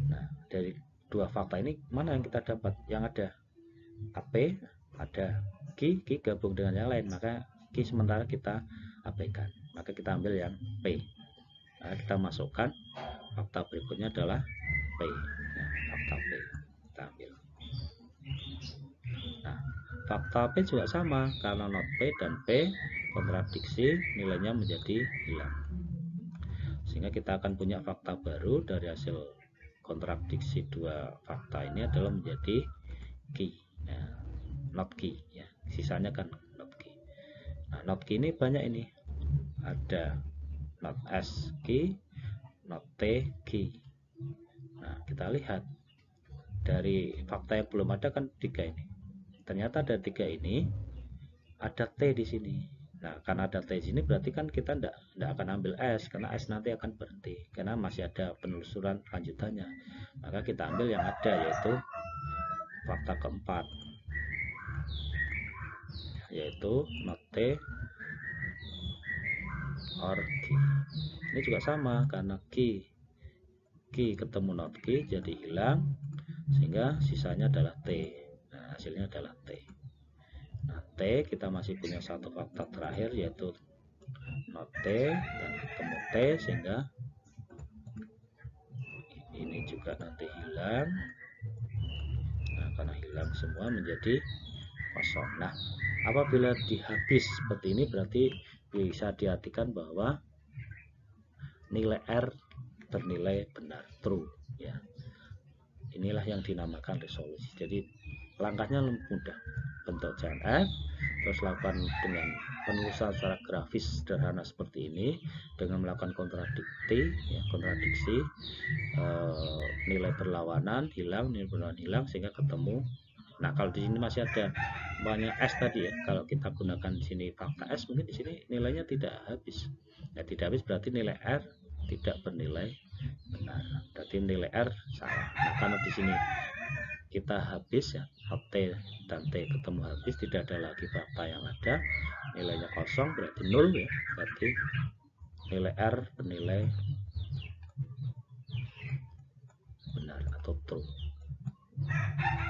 Nah, dari dua fakta ini mana yang kita dapat? Yang ada AP, ada Q gabung dengan yang lain, maka Q sementara kita abaikan, maka kita ambil yang P. Nah, kita masukkan fakta berikutnya adalah P. Nah, fakta P kita ambil. Nah, fakta P juga sama, karena not P dan P kontradiksi, nilainya menjadi hilang. Sehingga kita akan punya fakta baru dari hasil kontradiksi dua fakta ini adalah menjadi Q. Nah, not Q ya, sisanya kan not Q. Nah, not Q ini banyak ini, ada not S Q, not T Q. Nah, kita lihat dari fakta yang belum ada kan 3 ini, ternyata ada 3 ini, ada T di sini. Nah, karena ada T di sini berarti kan kita tidak akan ambil S, karena S nanti akan berhenti karena masih ada penelusuran lanjutannya. Maka kita ambil yang ada, yaitu fakta keempat, yaitu not T or Q. Ini juga sama, karena Q ketemu not Q jadi hilang, sehingga sisanya adalah T. Nah, hasilnya adalah T. Nah, T kita masih punya satu fakta terakhir, yaitu not T dan ketemu T, sehingga ini juga nanti hilang. Nah, karena hilang semua menjadi kosong. Nah, apabila dihabis seperti ini berarti bisa diartikan bahwa nilai R bernilai benar, true ya. Inilah yang dinamakan resolusi. Jadi langkahnya mudah, bentuk CNF, terus lakukan dengan penulisan secara grafis sederhana seperti ini, dengan melakukan kontradiksi, nilai berlawanan hilang, nilai berlawanan hilang, sehingga ketemu. Nah, kalau di sini masih ada banyak S tadi ya, kalau kita gunakan di sini fakta S, mungkin di sini nilainya tidak habis. Ya, tidak habis berarti nilai R tidak bernilai benar, berarti nilai R salah. Nah, karena di sini kita habis ya, T dan T ketemu habis, tidak ada lagi fakta yang ada, nilainya kosong, berarti 0 ya, berarti nilai R bernilai benar atau true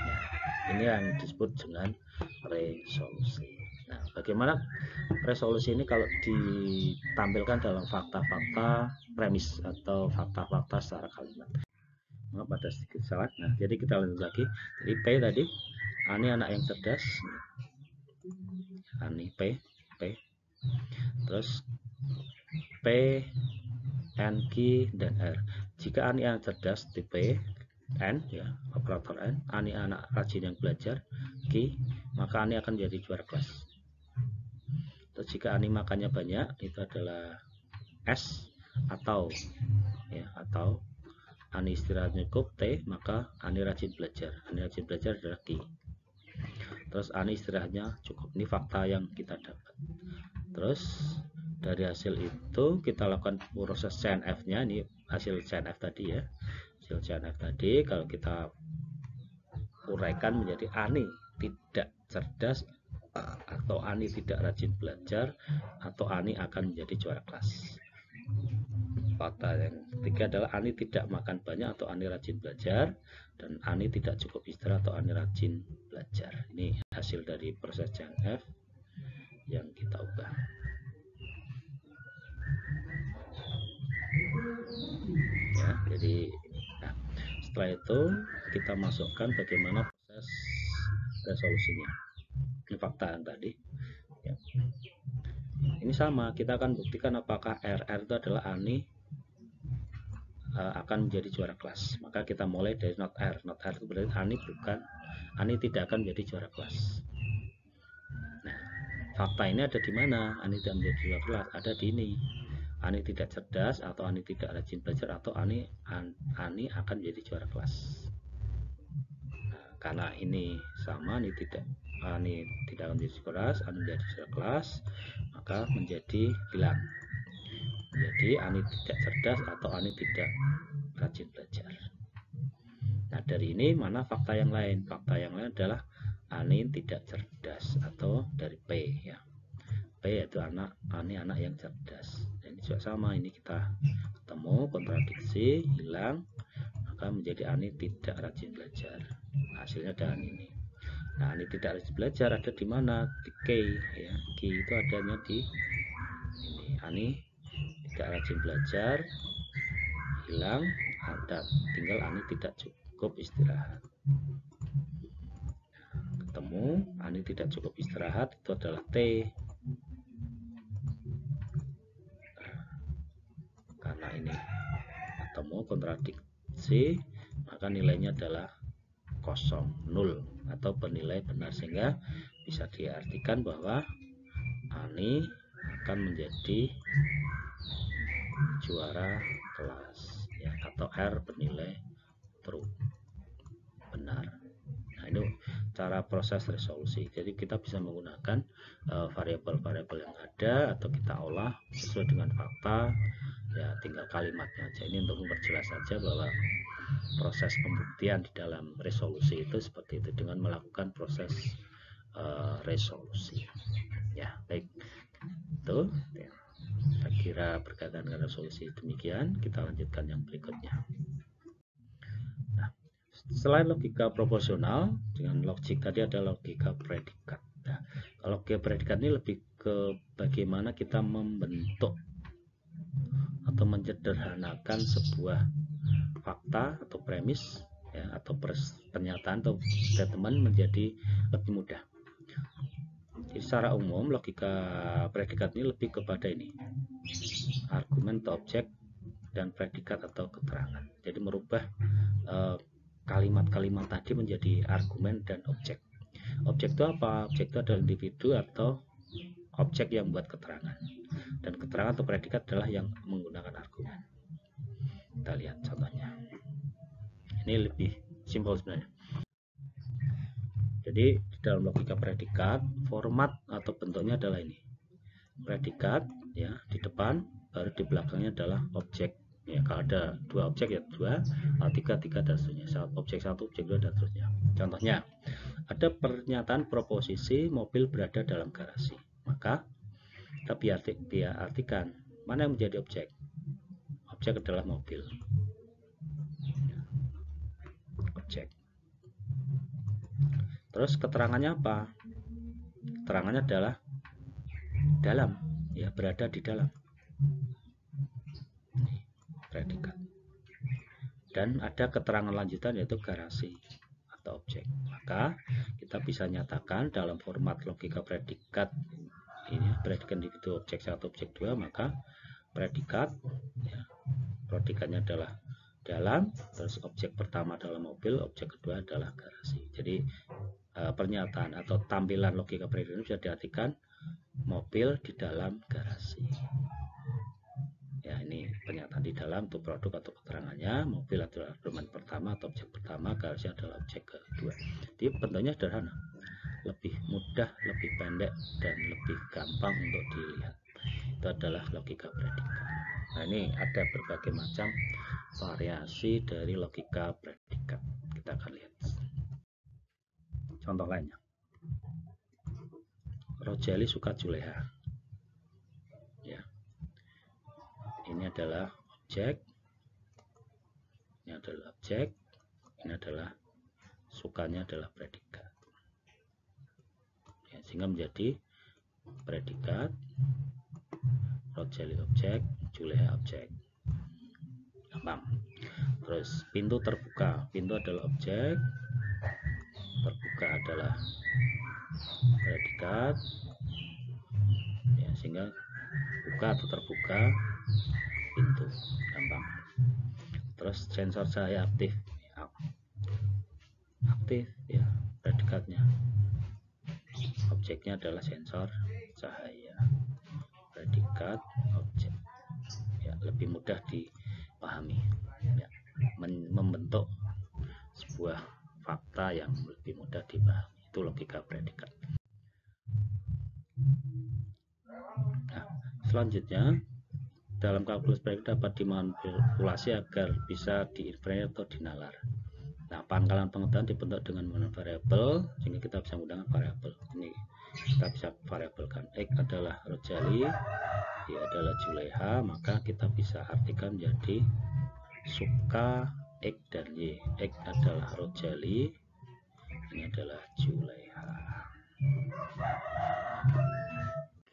ya. Ini yang disebut dengan resolusi. Nah, bagaimana resolusi ini kalau ditampilkan dalam fakta-fakta premis atau fakta-fakta secara kalimat? Maaf, ada sedikit salah. Nah, jadi kita lanjut lagi. Jadi P tadi, ini anak yang cerdas. Ini P. Terus P N, Q, dan R. Jika Ani anak cerdas tipe N, ya, operator N, Ani anak rajin yang belajar, Q, maka Ani akan jadi juara kelas. Terus jika Ani makannya banyak, itu adalah S, atau ya, atau Ani istirahatnya cukup, T, maka Ani rajin belajar. Ani rajin belajar adalah Q. Terus Ani istirahatnya cukup. Ini fakta yang kita dapat. Terus dari hasil itu kita lakukan proses CNF-nya. Ini hasil CNF tadi ya. Hasil CNF tadi kalau kita uraikan menjadi Ani tidak cerdas, atau Ani tidak rajin belajar, atau Ani akan menjadi juara kelas. Fakta yang ketiga adalah Ani tidak makan banyak atau Ani rajin belajar, dan Ani tidak cukup istirahat atau Ani rajin belajar. Ini hasil dari proses CNF yang kita ubah. Ya, jadi nah, setelah itu kita masukkan bagaimana proses resolusinya. Ini fakta yang tadi. Ya. Ini sama, kita akan buktikan apakah RR itu adalah Ani akan menjadi juara kelas. Maka kita mulai dari not R. Not R itu berarti Ani tidak akan menjadi juara kelas. Nah, fakta ini ada di mana? Ani tidak menjadi juara kelas, ada di ini. Ani tidak cerdas, atau Ani tidak rajin belajar, atau Ani akan menjadi juara kelas. Nah, karena ini sama, Ani tidak akan menjadi juara kelas, Ani menjadi juara kelas, maka menjadi hilang. Jadi Ani tidak cerdas atau Ani tidak rajin belajar. Nah, dari ini mana fakta yang lain? Fakta yang lain adalah Ani tidak cerdas, atau dari P ya. P yaitu Ani anak yang cerdas. Dan ini juga sama, ini kita ketemu kontradiksi, hilang, maka menjadi Ani tidak rajin belajar. Hasilnya adalah ini. Nah, Ani tidak rajin belajar ada di mana? Di K ya. K itu adanya di ini. Ani tidak rajin belajar, hilang, ada tinggal Ani tidak cukup istirahat. Ketemu Ani tidak cukup istirahat, itu adalah T. Karena ini ketemu kontradiksi, maka nilainya adalah 0, 0 atau bernilai benar, sehingga bisa diartikan bahwa Ani akan menjadi juara kelas ya, atau R bernilai true, benar. Nah, ini cara proses resolusi. Jadi kita bisa menggunakan variabel-variabel yang ada, atau kita olah sesuai dengan fakta ya, tinggal kalimatnya aja. Ini untuk memperjelas saja bahwa proses pembuktian di dalam resolusi itu seperti itu, dengan melakukan proses resolusi ya. Baik, itu ya, saya kira berkaitan dengan resolusi demikian. Kita lanjutkan yang berikutnya. Nah, selain logika proporsional, dengan logik tadi ada logika predikat. Nah, kalau logika predikat ini lebih ke bagaimana kita membentuk atau menyederhanakan sebuah fakta atau premis ya, atau pernyataan atau statement menjadi lebih mudah. Jadi secara umum logika predikat ini lebih kepada ini, argumen atau objek, dan predikat atau keterangan. Jadi merubah kalimat-kalimat tadi menjadi argumen dan objek. Objek itu apa? Objek itu adalah individu atau objek yang membuat keterangan, dan keterangan atau predikat adalah yang menggunakan argumen. Kita lihat contohnya. Ini lebih simpel sebenarnya. Jadi di dalam logika predikat, format atau bentuknya adalah ini. Predikat ya di depan, baru di belakangnya adalah objek. Ya, kalau ada dua objek ya dua, tiga dan seterusnya. Objek satu, objek dua, dan seterusnya. Contohnya, ada pernyataan proposisi mobil berada dalam garasi. Maka kita artikan mana yang menjadi objek. Objek adalah mobil. Objek. Terus keterangannya apa? Keterangannya adalah dalam, ya, berada di dalam. Predikat. Dan ada keterangan lanjutan yaitu garasi atau objek. Maka kita bisa nyatakan dalam format logika predikat ini, predikat individu objek satu objek dua, maka predikat ya, predikatnya adalah dalam, terus objek pertama adalah mobil, objek kedua adalah garasi. Jadi pernyataan atau tampilan logika predikat bisa diartikan mobil di dalam garasi. Ya, ini pernyataan di dalam untuk produk atau keterangannya, mobil adalah argumen pertama atau objek pertama, garasi adalah objek kedua. Jadi bentuknya sederhana, lebih mudah, lebih pendek, dan lebih gampang untuk dilihat. Itu adalah logika predikat. Nah, ini ada berbagai macam variasi dari logika predikat. Kita akan lihat contoh lainnya. Rojali suka Juleha. Ya, ini adalah objek, ini adalah objek, ini adalah sukanya adalah predikat. Ya, sehingga menjadi predikat, Rojali objek, Juleha objek. Gampang. Terus pintu terbuka, pintu adalah objek, terbuka adalah predikat. Ya, sehingga buka atau terbuka pintu, gampang. Terus sensor cahaya aktif, aktif ya, predikatnya. Objeknya adalah sensor cahaya, predikat objek. Ya, lebih mudah dipahami, ya, membentuk sebuah fakta yang lebih mudah dipahami. Itu logika predikat. Nah, selanjutnya dalam kalkulus predikat dapat dimanipulasi agar bisa diinfer atau dinalar. Nah, pangkalan pengetahuan dibentuk dengan menggunakan variabel, sehingga kita bisa menggunakan variabel. Ini kita bisa variabelkan. X adalah Rojali, Y adalah Juleha, maka kita bisa artikan menjadi suka X dan Y. X adalah Rojali, ini adalah Juleha.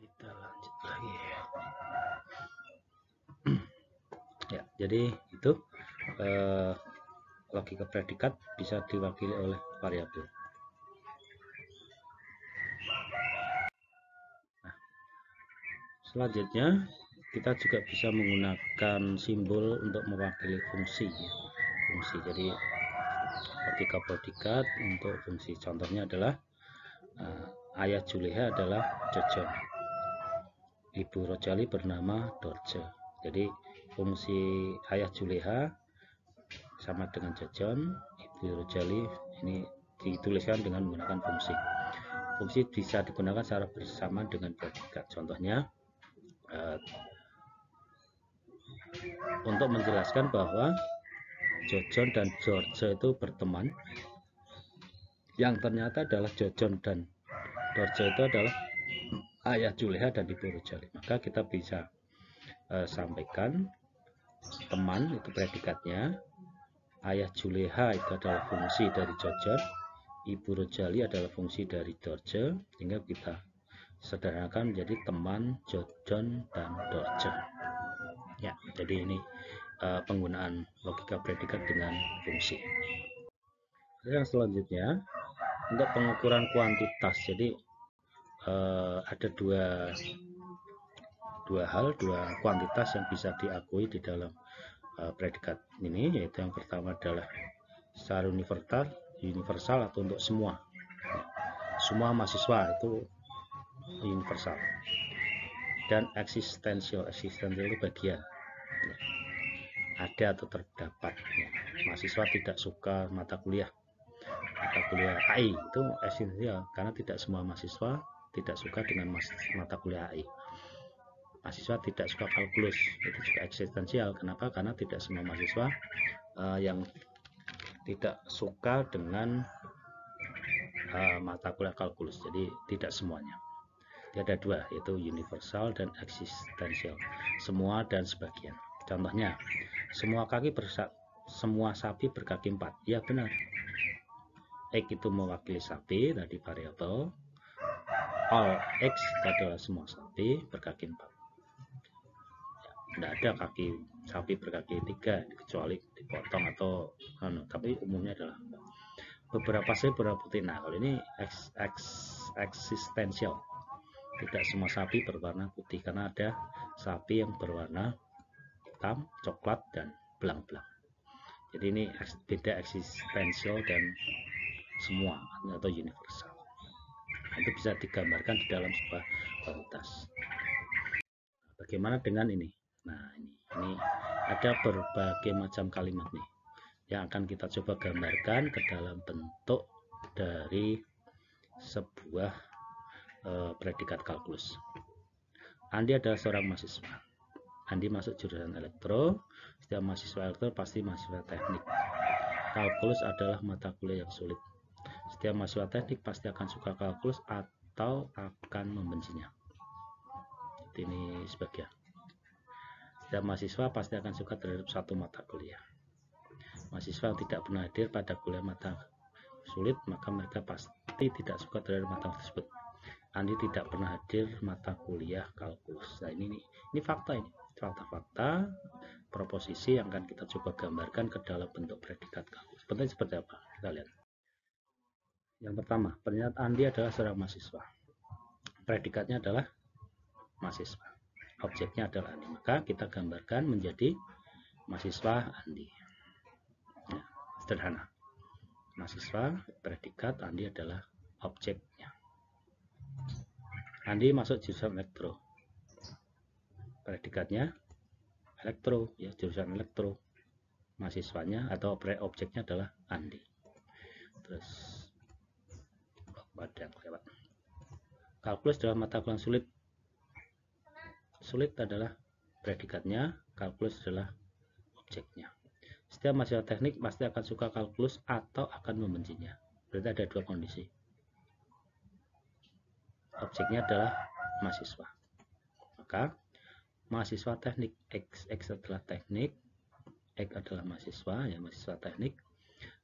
Kita lanjut lagi. Ya, jadi itu logika predikat bisa diwakili oleh variabel. Nah, selanjutnya kita juga bisa menggunakan simbol untuk mewakili fungsi. Fungsi. Jadi logika predikat untuk fungsi. Contohnya adalah ayah Juleha adalah Jojon. Ibu Rojali bernama Dorje. Jadi fungsi ayah Juleha sama dengan Jojon, Ibu Rojali ini dituliskan dengan menggunakan fungsi. Fungsi bisa digunakan secara bersamaan dengan predikat. Contohnya untuk menjelaskan bahwa Jojon dan Dorje itu berteman, yang ternyata adalah Jojon dan Dorje itu adalah ayah Juleha dan Ibu Rojali. Maka kita bisa sampaikan teman itu predikatnya, ayah Juleha itu adalah fungsi dari Jojon, Ibu Rojali adalah fungsi dari Dorje, sehingga kita sederhanakan menjadi teman Jojon dan Dorje. Ya, jadi ini penggunaan logika predikat dengan fungsi. Yang selanjutnya untuk pengukuran kuantitas. Jadi ada dua kuantitas yang bisa diakui di dalam predikat ini, yaitu yang pertama adalah secara universal atau untuk semua mahasiswa itu universal, dan eksistensial itu bagian, ada atau terdapat. Mahasiswa tidak suka mata kuliah AI itu esensial, karena tidak semua mahasiswa tidak suka dengan mata kuliah AI. Mahasiswa tidak suka kalkulus, itu juga eksistensial. Kenapa? Karena tidak semua mahasiswa yang tidak suka dengan mata kuliah kalkulus. Jadi tidak semuanya. Jadi ada dua, yaitu universal dan eksistensial. Semua dan sebagian. Contohnya, semua sapi berkaki 4. Ya, benar. X itu mewakili sapi, tadi variabel. All X adalah semua sapi berkaki 4. Tidak ada sapi berkaki 3 kecuali dipotong atau tapi umumnya adalah beberapa sapi berwarna putih. Nah, kalau ini eksistensial, tidak semua sapi berwarna putih, karena ada sapi yang berwarna hitam, coklat, dan belang-belang. Jadi ini beda eksistensial dan semua atau universal. Itu bisa digambarkan di dalam sebuah kualitas. Bagaimana dengan ini? Nah, ini ada berbagai macam kalimat nih yang akan kita coba gambarkan ke dalam bentuk dari sebuah predikat kalkulus. Andi adalah seorang mahasiswa. Andi masuk jurusan elektro. Setiap mahasiswa elektro pasti mahasiswa teknik. Kalkulus adalah mata kuliah yang sulit. Setiap mahasiswa teknik pasti akan suka kalkulus atau akan membencinya. Ini sebagian. Setiap mahasiswa pasti akan suka terhadap satu mata kuliah. Mahasiswa yang tidak pernah hadir pada kuliah mata sulit, maka mereka pasti tidak suka terhadap mata tersebut. Andi tidak pernah hadir mata kuliah kalkulus. Nah, ini fakta, ini fakta-fakta proposisi yang akan kita coba gambarkan ke dalam bentuk predikat kalkulus. Bentuknya seperti apa? Kita lihat. Yang pertama, pernyataan Andi adalah seorang mahasiswa. Predikatnya adalah mahasiswa. Objeknya adalah Andi. Maka kita gambarkan menjadi mahasiswa Andi. Ya, sederhana. Mahasiswa, predikat, Andi adalah objeknya. Andi masuk jurusan elektro. Predikatnya elektro, ya, jurusan elektro. Mahasiswanya atau objeknya adalah Andi. Terus kalkulus adalah mata kuliah sulit. Sulit adalah predikatnya, kalkulus adalah objeknya. Setiap mahasiswa teknik pasti akan suka kalkulus atau akan membencinya. Berarti ada dua kondisi. Objeknya adalah mahasiswa. Maka mahasiswa teknik, X adalah teknik, X adalah mahasiswa, ya, mahasiswa teknik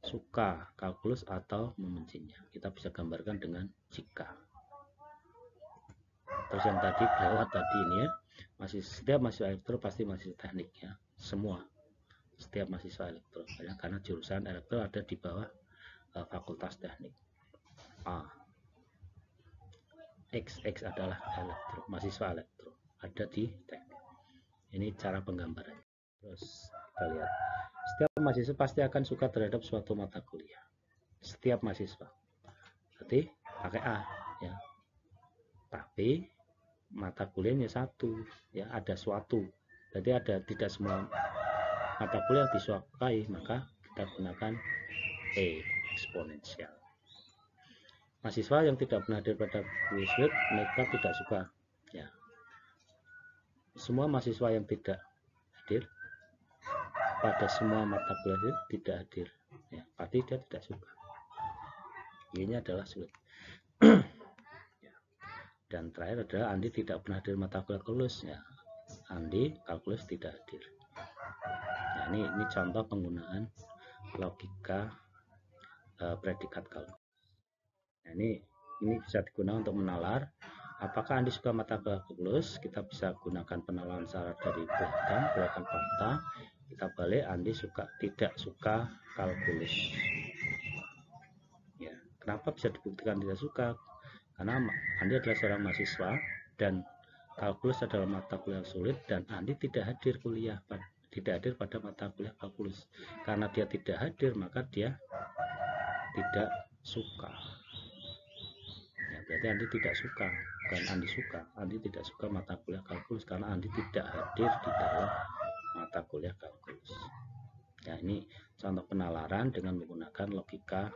suka kalkulus atau membencinya. Kita bisa gambarkan dengan jika. Terus yang tadi lewat tadi ini, ya, setiap mahasiswa elektro pasti mahasiswa teknik, ya, semua. Setiap mahasiswa elektro, ya, karena jurusan elektro ada di bawah fakultas teknik. X adalah elektro, mahasiswa elektro ada di teknik. Ini cara penggambarannya. Terus kita lihat, setiap mahasiswa pasti akan suka terhadap suatu mata kuliah. Setiap mahasiswa, berarti pakai A, ya. Tapi mata kuliahnya satu, ya, ada suatu. Berarti ada tidak semua mata kuliah disukai, maka kita gunakan E, eksponensial. Mahasiswa yang tidak pernah hadir pada kuliah sulit, mereka tidak suka, ya. Semua mahasiswa yang tidak hadir pada semua mata kuliah tidak hadir, ya, pasti dia tidak suka. Ini adalah sulit. Ya. Dan terakhir adalah Andi tidak pernah hadir mata kuliah kalkulus, ya. Andi kalkulus tidak hadir. Nah, ini contoh penggunaan logika predikat kalkulus. Nah, ini bisa digunakan untuk menalar apakah Andi suka mata kuliah kalkulus. Kita bisa gunakan penalaran syarat dari belakang fakta. Kita balik, Andi tidak suka kalkulus. Ya, kenapa bisa dibuktikan tidak suka? Karena Andi adalah seorang mahasiswa dan kalkulus adalah mata kuliah sulit, dan Andi tidak hadir pada mata kuliah kalkulus. Karena dia tidak hadir, maka dia tidak suka. Ya, berarti Andi tidak suka, bukan Andi suka. Andi tidak suka mata kuliah kalkulus karena Andi tidak hadir di dalam mata kuliah kalkulus. Ya, ini contoh penalaran dengan menggunakan logika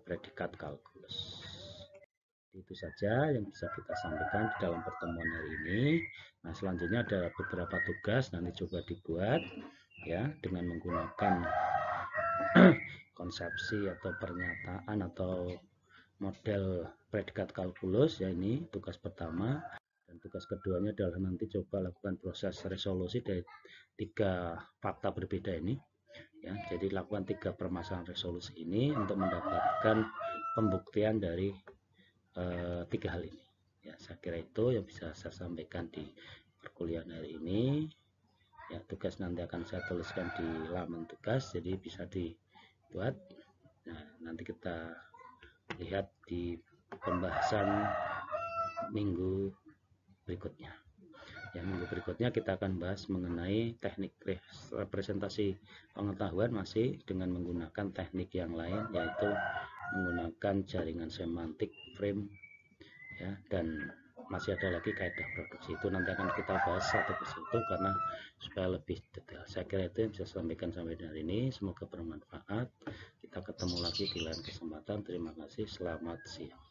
predikat kalkulus. Itu saja yang bisa kita sampaikan di dalam pertemuan hari ini. Nah, selanjutnya ada beberapa tugas, nanti coba dibuat, ya, dengan menggunakan konsepsi atau pernyataan atau model predikat kalkulus, ya. Ini tugas pertama, dan tugas keduanya adalah nanti coba lakukan proses resolusi dari 3 fakta berbeda ini, ya. Jadi lakukan 3 permasalahan resolusi ini untuk mendapatkan pembuktian dari 3 hal ini, ya. Saya kira itu yang bisa saya sampaikan di perkuliahan hari ini, ya. Tugas nanti akan saya tuliskan di laman tugas, jadi bisa dibuat. Nah, nanti kita lihat di pembahasan minggu berikutnya. Ya, minggu berikutnya kita akan bahas mengenai teknik representasi pengetahuan masih dengan menggunakan teknik yang lain, yaitu menggunakan jaringan semantik frame ya, dan masih ada lagi kaidah produksi. Itu nanti akan kita bahas satu persatu karena supaya lebih detail. Saya kira itu yang bisa saya sampaikan sampai hari ini. Semoga bermanfaat. Kita ketemu lagi di lain kesempatan. Terima kasih. Selamat siang.